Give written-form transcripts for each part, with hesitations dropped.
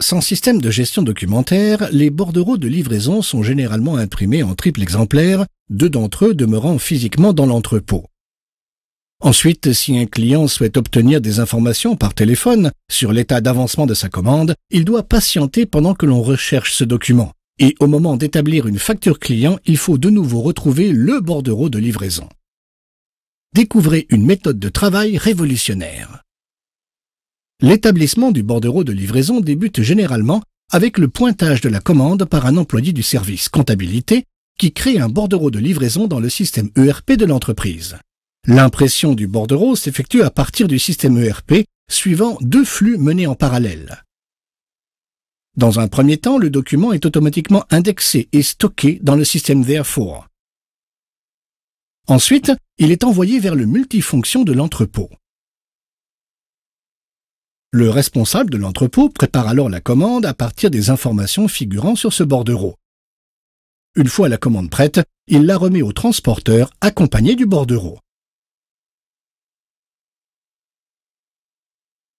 Sans système de gestion documentaire, les bordereaux de livraison sont généralement imprimés en triple exemplaire, 2 d'entre eux demeurant physiquement dans l'entrepôt. Ensuite, si un client souhaite obtenir des informations par téléphone sur l'état d'avancement de sa commande, il doit patienter pendant que l'on recherche ce document. Et au moment d'établir une facture client, il faut de nouveau retrouver le bordereau de livraison. Découvrez une méthode de travail révolutionnaire. L'établissement du bordereau de livraison débute généralement avec le pointage de la commande par un employé du service comptabilité qui crée un bordereau de livraison dans le système ERP de l'entreprise. L'impression du bordereau s'effectue à partir du système ERP suivant 2 flux menés en parallèle. Dans un premier temps, le document est automatiquement indexé et stocké dans le système Therefore. Ensuite, il est envoyé vers le multifonction de l'entrepôt. Le responsable de l'entrepôt prépare alors la commande à partir des informations figurant sur ce bordereau. Une fois la commande prête, il la remet au transporteur accompagné du bordereau.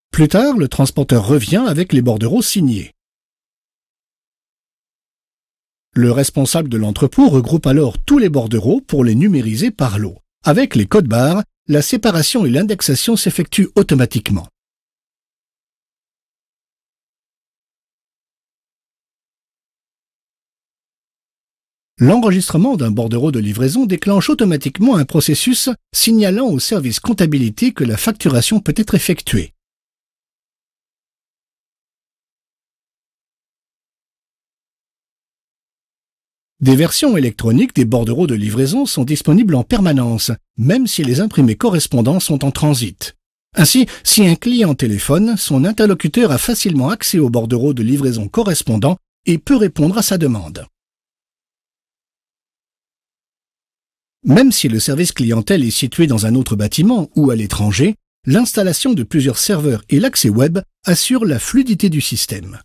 Plus tard, le transporteur revient avec les bordereaux signés. Le responsable de l'entrepôt regroupe alors tous les bordereaux pour les numériser par lot. Avec les codes barres, la séparation et l'indexation s'effectuent automatiquement. L'enregistrement d'un bordereau de livraison déclenche automatiquement un processus signalant au service comptabilité que la facturation peut être effectuée. Des versions électroniques des bordereaux de livraison sont disponibles en permanence, même si les imprimés correspondants sont en transit. Ainsi, si un client téléphone, son interlocuteur a facilement accès au bordereau de livraison correspondant et peut répondre à sa demande. Même si le service clientèle est situé dans un autre bâtiment ou à l'étranger, l'installation de plusieurs serveurs et l'accès web assurent la fluidité du système.